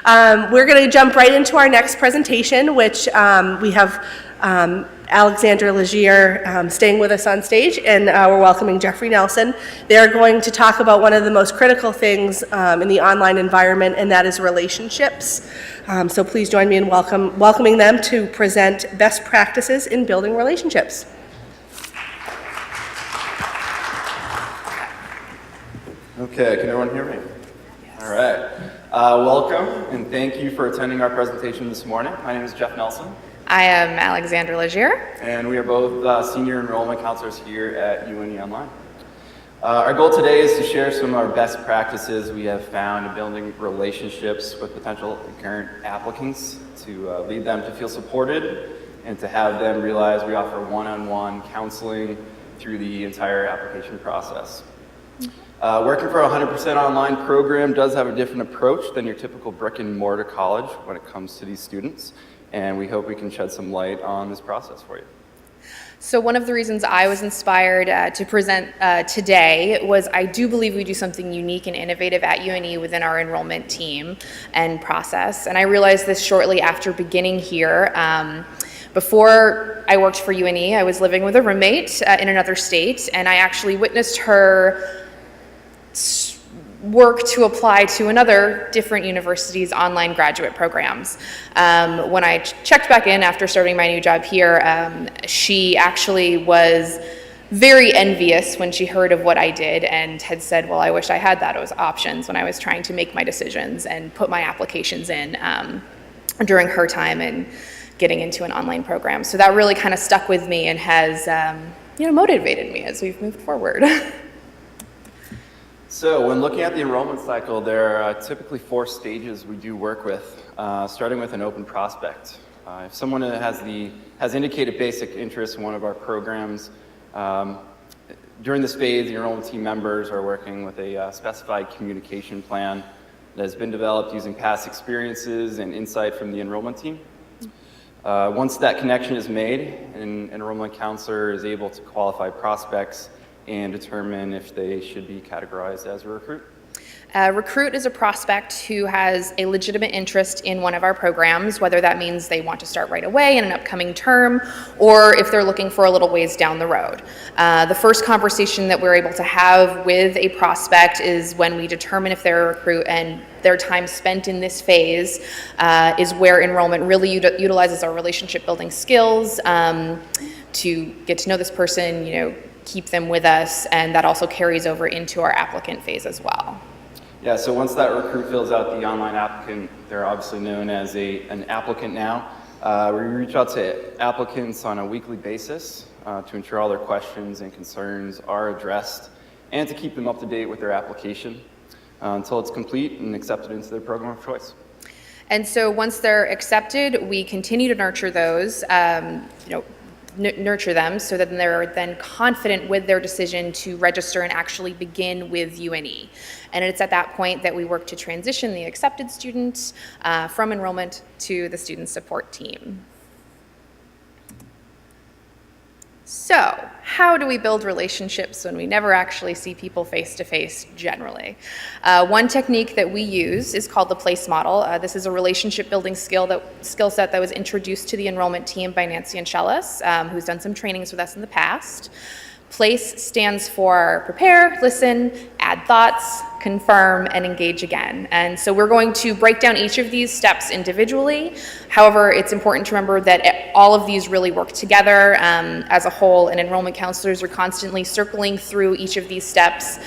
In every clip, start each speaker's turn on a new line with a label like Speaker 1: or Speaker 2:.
Speaker 1: We're going to jump right into our next presentation, which we have Alexandra Legier staying with us on stage, and we're welcoming Jeffrey Nelson. They're going to talk about one of the most critical things in the online environment, and that is relationships. So please join me in welcoming them to present best practices in building relationships.
Speaker 2: Okay, can everyone hear me? Yes. All right. Welcome, and thank you for attending our presentation this morning. My name is Jeff Nelson.
Speaker 3: I am Alexandra Legier.
Speaker 2: And we are both senior enrollment counselors here at UNE Online. Our goal today is to share some of our best practices we have found in building relationships with potential and current applicants to lead them to feel supported and to have them realize we offer one-on-one counseling through the entire application process. Working for a 100% online program does have a different approach than your typical brick and mortar college when it comes to these students, and we hope we can shed some light on this process for you.
Speaker 3: So one of the reasons I was inspired to present today was I do believe we do something unique and innovative at UNE within our enrollment team and process, and I realized this shortly after beginning here. Before I worked for UNE, I was living with a roommate in another state, and I actually witnessed her work to apply to another different university's online graduate programs. When I checked back in after starting my new job here, she actually was very envious when she heard of what I did and had said, well, I wish I had those options when I was trying to make my decisions and put my applications in during her time and getting into an online program. So that really kind of stuck with me and has motivated me as we've moved forward.
Speaker 2: So when looking at the enrollment cycle, there are typically 4 stages we do work with, starting with an open prospect. If someone has indicated basic interest in one of our programs, during this phase, the enrollment team members are working with a specified communication plan that has been developed using past experiences and insight from the enrollment team. Once that connection is made, an enrollment counselor is able to qualify prospects and determine if they should be categorized as a recruit.
Speaker 3: A recruit is a prospect who has a legitimate interest in one of our programs, whether that means they want to start right away in an upcoming term, or if they're looking for a little ways down the road. The first conversation that we're able to have with a prospect is when we determine if they're a recruit, and their time spent in this phase is where enrollment really utilizes our relationship building skills to get to know this person, keep them with us, and that also carries over into our applicant phase as well.
Speaker 2: Yeah, so once that recruit fills out the online applicant, they're obviously known as an applicant now. We reach out to applicants on a weekly basis to ensure all their questions and concerns are addressed and to keep them up to date with their application until it's complete and accepted into their program of choice.
Speaker 3: And so once they're accepted, we continue to nurture those, nurture them so that they're then confident with their decision to register and actually begin with UNE. And it's at that point that we work to transition the accepted student from enrollment to the student support team. So, how do we build relationships when we never actually see people face-to-face generally? One technique that we use is called the PLACE model. This is a relationship building skill set that was introduced to the enrollment team by Nancy Anchelis, who's done some trainings with us in the past. PLACE stands for prepare, listen, add thoughts, confirm, and engage again. And so we're going to break down each of these steps individually. However, it's important to remember that all of these really work together as a whole, and enrollment counselors are constantly circling through each of these steps,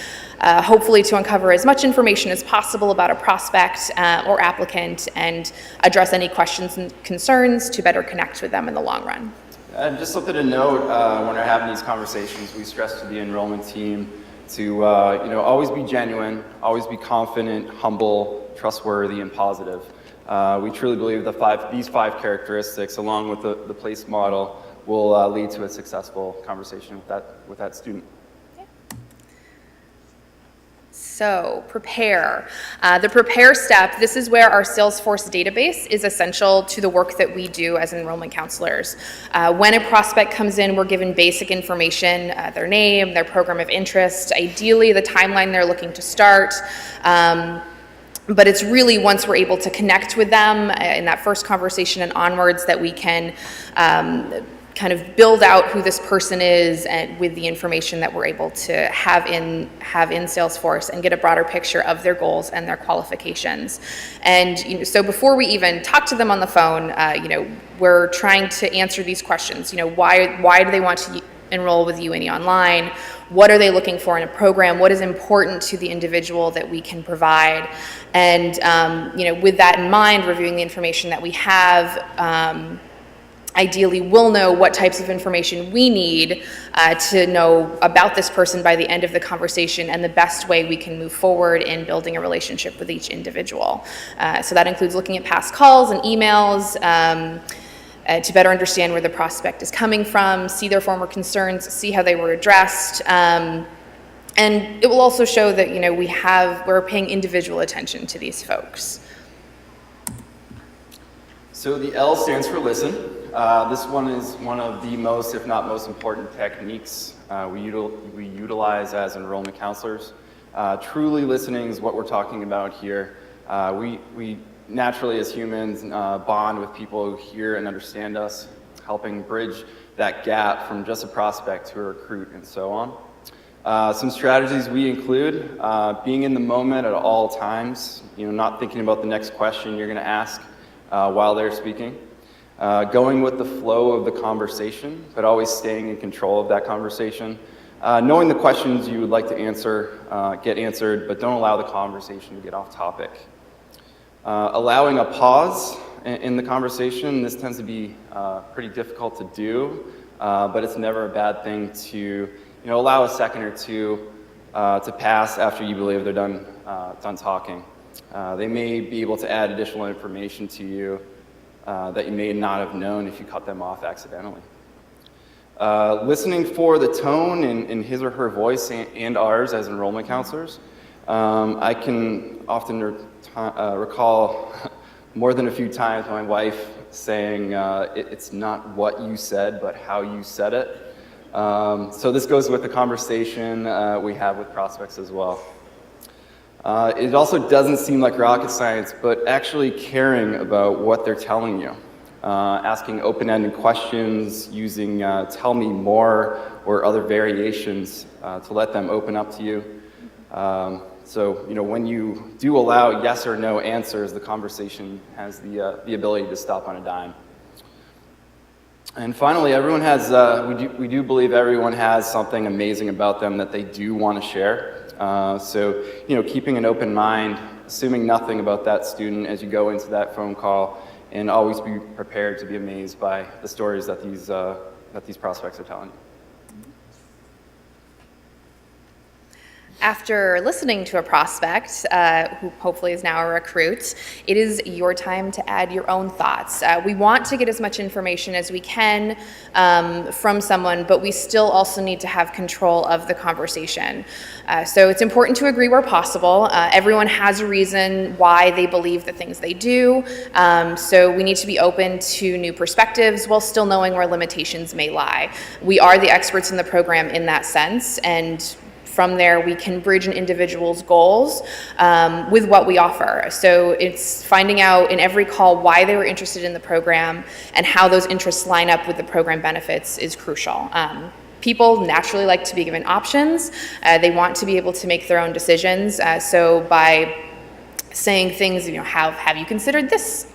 Speaker 3: hopefully to uncover as much information as possible about a prospect or applicant and address any questions and concerns to better connect with them in the long run.
Speaker 2: And just something to note, when we're having these conversations, we stress to the enrollment team to always be genuine, always be confident, humble, trustworthy, and positive. We truly believe these five characteristics, along with the PLACE model, will lead to a successful conversation with that student.
Speaker 3: So, prepare. The prepare step, this is where our Salesforce database is essential to the work that we do as enrollment counselors. When a prospect comes in, we're given basic information, their name, their program of interest, ideally the timeline they're looking to start, But it's really once we're able to connect with them in that first conversation and onwards that we can kind of build out who this person is, and with the information that we're able to have in Salesforce, and get a broader picture of their goals and their qualifications. And so before we even talk to them on the phone, we're trying to answer these questions. Why do they want to enroll with UNE Online? What are they looking for in a program? What is important to the individual that we can provide? And with that in mind, reviewing the information that we have, ideally we'll know what types of information we need to know about this person by the end of the conversation, and the best way we can move forward in building a relationship with each individual. So that includes looking at past calls and emails, to better understand where the prospect is coming from, see their former concerns, see how they were addressed, and it will also show that we're paying individual attention to these folks.
Speaker 2: So the L stands for listen. This one is one of the most, if not most important techniques we utilize as enrollment counselors. Truly listening is what we're talking about here. We naturally, as humans, bond with people who hear and understand us, helping bridge that gap from just a prospect to a recruit and so on. Some strategies we include, being in the moment at all times, not thinking about the next question you're going to ask while they're speaking. Going with the flow of the conversation, but always staying in control of that conversation. Knowing the questions you would like to answer, get answered, but don't allow the conversation to get off topic. Allowing a pause in the conversation. This tends to be pretty difficult to do, but it's never a bad thing to allow a second or two to pass after you believe they're done talking. They may be able to add additional information to you that you may not have known if you cut them off accidentally. Listening for the tone in his or her voice and ours as enrollment counselors. I can often recall more than a few times my wife saying, it's not what you said, but how you said it. So this goes with the conversation we have with prospects as well. It also doesn't seem like rocket science, but actually caring about what they're telling you. Asking open-ended questions, using tell me more or other variations to let them open up to you. So when you do allow yes or no answers, the conversation has the ability to stop on a dime. And finally, everyone has, we do believe everyone has something amazing about them that they do want to share. So, keeping an open mind, assuming nothing about that student as you go into that phone call, and always be prepared to be amazed by the stories that these prospects are telling you.
Speaker 3: After listening to a prospect, who hopefully is now a recruit, it is your time to add your own thoughts. We want to get as much information as we can from someone, but we still also need to have control of the conversation. So it's important to agree where possible. Everyone has a reason why they believe the things they do, so we need to be open to new perspectives while still knowing where limitations may lie. We are the experts in the program in that sense, and from there, we can bridge an individual's goals with what we offer. So it's finding out in every call why they were interested in the program and how those interests line up with the program benefits is crucial. People naturally like to be given options. They want to be able to make their own decisions. So by saying things, have you considered this,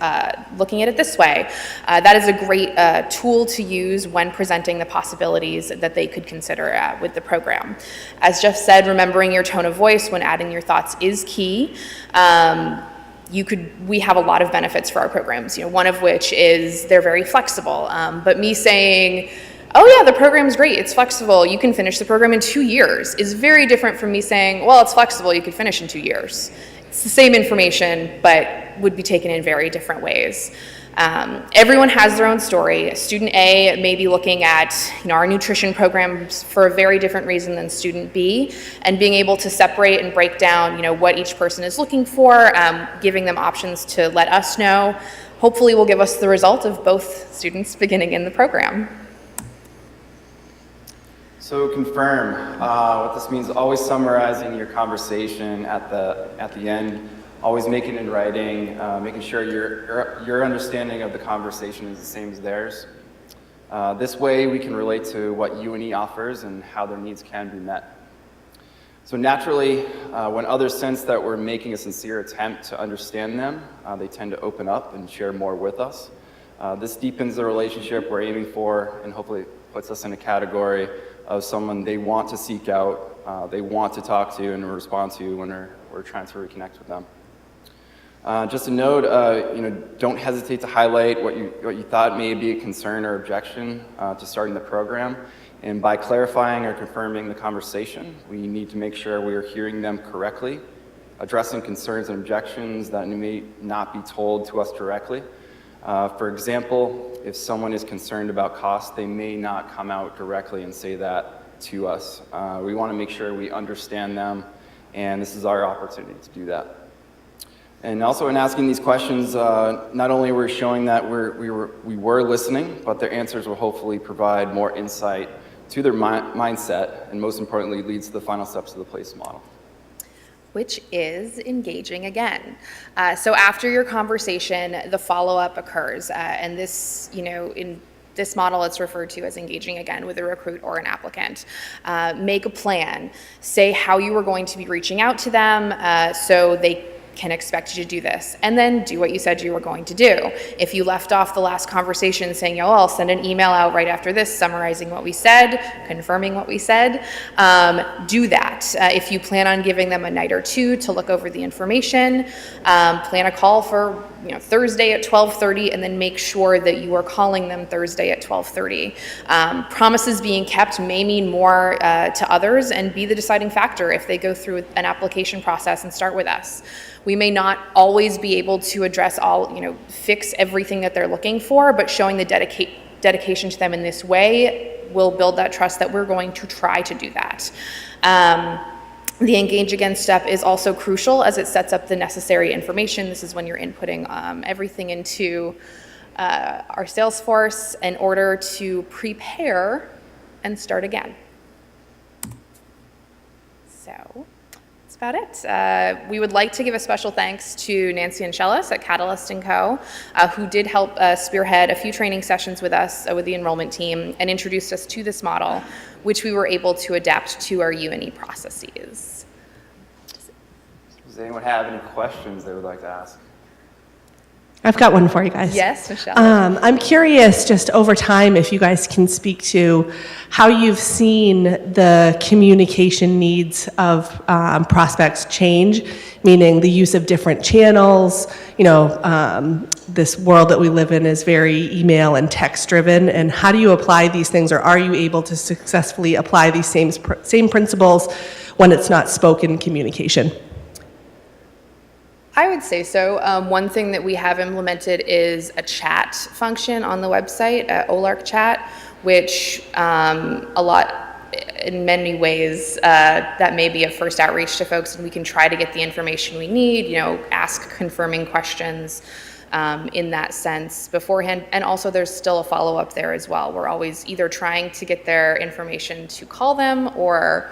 Speaker 3: looking at it this way? That is a great tool to use when presenting the possibilities that they could consider with the program. As Jeff said, remembering your tone of voice when adding your thoughts is key. We have a lot of benefits for our programs, one of which is they're very flexible. But me saying, oh yeah, the program's great, it's flexible, you can finish the program in 2 years, is very different from me saying, well, it's flexible, you could finish in 2 years. It's the same information, but would be taken in very different ways. Everyone has their own story. Student A may be looking at our nutrition programs for a very different reason than student B, and being able to separate and break down what each person is looking for, giving them options to let us know, hopefully will give us the result of both students beginning in the program.
Speaker 2: So confirm, what this means, always summarizing your conversation at the end. always make it in writing, making sure your understanding of the conversation is the same as theirs. This way we can relate to what UNE offers and how their needs can be met. So naturally, when others sense that we're making a sincere attempt to understand them, they tend to open up and share more with us. This deepens the relationship we're aiming for and hopefully puts us in a category of someone they want to seek out, they want to talk to and respond to when we're trying to reconnect with them. Just a note, don't hesitate to highlight what you thought may be a concern or objection to starting the program. And by clarifying or confirming the conversation, we need to make sure we are hearing them correctly, addressing concerns and objections that may not be told to us directly. For example, if someone is concerned about cost, they may not come out directly and say that to us. We want to make sure we understand them, and this is our opportunity to do that. And also in asking these questions, not only were we showing that we were listening, but their answers will hopefully provide more insight to their mindset, and most importantly, leads to the final steps of the PLACE model.
Speaker 3: Which is engaging again. So after your conversation, the follow-up occurs, and this, in this model, it's referred to as engaging again with a recruit or an applicant. Make a plan. Say how you are going to be reaching out to them so they can expect you to do this, and then do what you said you were going to do. If you left off the last conversation saying, I'll send an email out right after this summarizing what we said, confirming what we said, do that. If you plan on giving them a night or two to look over the information, plan a call for Thursday at 12:30, and then make sure that you are calling them Thursday at 12:30. Promises being kept may mean more to others and be the deciding factor if they go through an application process and start with us. We may not always be able to address all, fix everything that they're looking for, but showing the dedication to them in this way will build that trust that we're going to try to do that. The engage again step is also crucial as it sets up the necessary information. This is when you're inputting everything into our Salesforce in order to prepare and start again. So that's about it. We would like to give a special thanks to Nancy and Shellis at Catalyst & Co., who did help spearhead a few training sessions with us, with the enrollment team, and introduced us to this model, which we were able to adapt to our UNE processes.
Speaker 2: Does anyone have any questions they would like to ask?
Speaker 1: I've got one for you guys.
Speaker 3: Yes, Michelle.
Speaker 1: I'm curious, just over time, if you guys can speak to how you've seen the communication needs of prospects change, meaning the use of different channels. This world that we live in is very email and text driven, and how do you apply these things, or are you able to successfully apply these same principles when it's not spoken communication?
Speaker 3: I would say so. One thing that we have implemented is a chat function on the website, OLARC chat, which in many ways, that may be a first outreach to folks, and we can try to get the information we need, ask confirming questions in that sense beforehand. And also there's still a follow-up there as well. We're always either trying to get their information to call them or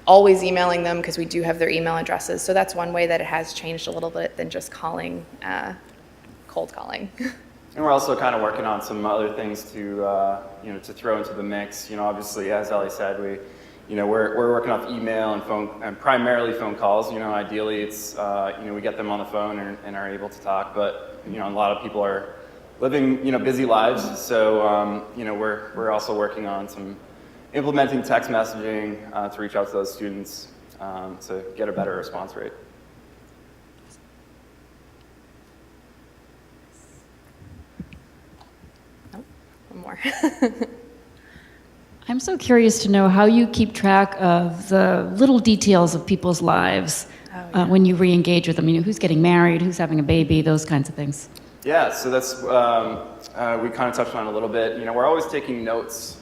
Speaker 3: always emailing them, because we do have their email addresses. So that's one way that it has changed a little bit than just calling, cold calling.
Speaker 2: And we're also kind of working on some other things to throw into the mix. Obviously, as Ellie said, we're working off email and phone, and primarily phone calls. Ideally, it's we get them on the phone and are able to talk. But a lot of people are living busy lives, so we're also working on implementing text messaging to reach out to those students to get a better response rate.
Speaker 3: Oh, one more.
Speaker 4: I'm so curious to know how you keep track of the little details of people's lives when you re-engage with them. Who's getting married, who's having a baby, those kinds of things.
Speaker 2: Yeah, so that's, we kind of touched on it a little bit. We're always taking notes.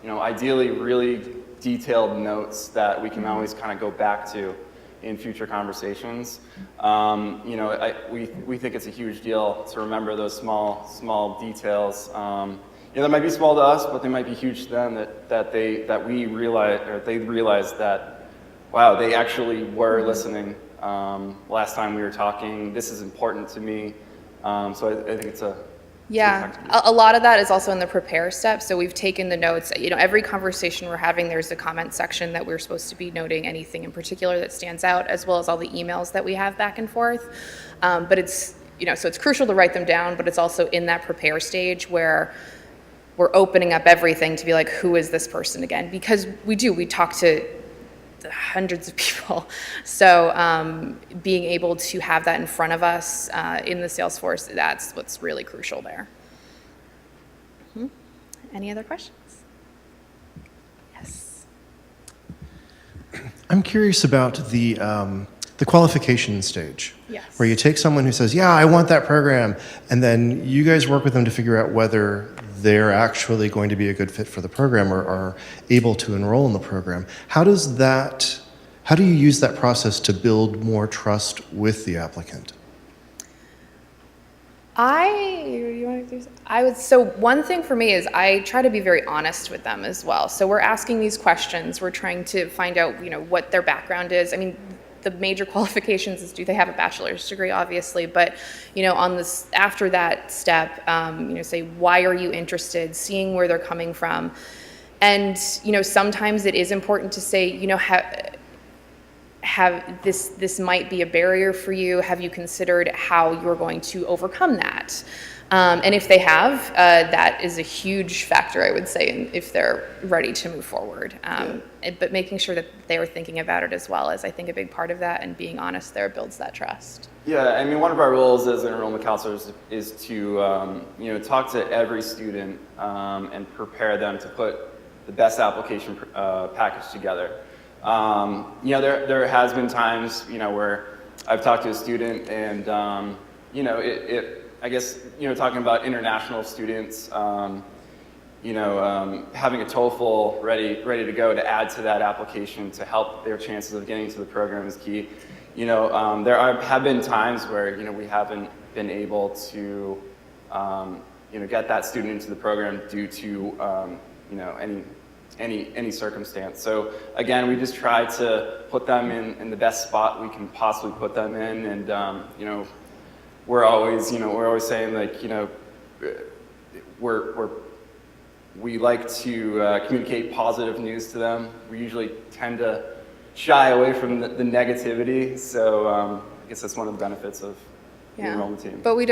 Speaker 2: Ideally really detailed notes that we can always kind of go back to in future conversations. We think it's a huge deal to remember those small details. They might be small to us, but they might be huge to them they realize that, wow, they actually were listening Last time we were talking, this is important to me. So I think it's a
Speaker 3: Yeah, a lot of that is also in the prepare step. So we've taken the notes, every conversation we're having, there's a comment section that we're supposed to be noting anything in particular that stands out, as well as all the emails that we have back and forth. But it's, so it's crucial to write them down, but it's also in that prepare stage where we're opening up everything to be like, who is this person again? Because we talk to hundreds of people. So being able to have that in front of us in the Salesforce, that's what's really crucial there. Any other questions? Yes.
Speaker 5: I'm curious about the qualification stage.
Speaker 3: Yes.
Speaker 5: Where you take someone who says, yeah, I want that program, and then you guys work with them to figure out whether they're actually going to be a good fit for the program or are able to enroll in the program. How do you use that process to build more trust with the applicant?
Speaker 3: So one thing for me is I try to be very honest with them as well. So we're asking these questions. We're trying to find out, what their background is. I mean, the major qualifications is, do they have a bachelor's degree, obviously, but, on this, after that step, say, why are you interested, seeing where they're coming from. And, sometimes it is important to say, have this might be a barrier for you. Have you considered how you're going to overcome that? And if they have, that is a huge factor, I would say, if they're ready to move forward. But making sure that they are thinking about it as well is, I think, a big part of that, and being honest there builds that trust.
Speaker 2: Yeah, I mean, one of our roles as enrollment counselors is to, talk to every student and prepare them to put the best application package together. There has been times, where I've talked to a student and, I guess, talking about international students, having a TOEFL ready to go to add to that application to help their chances of getting into the program is key. There have been times where, we haven't been able to, get that student into the program due to, any circumstance. So again, we just try to put them in the best spot we can possibly put them in, and we're always saying, like, we like to communicate positive news to them. We usually tend to shy away from the negativity, so I guess that's one of the benefits of the enrollment team.
Speaker 3: But we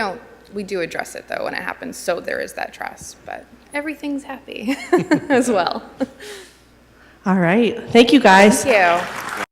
Speaker 3: do address it though when it happens, so there is that trust, but everything's happy as well.
Speaker 1: All right. Thank you, guys.
Speaker 3: Thank you.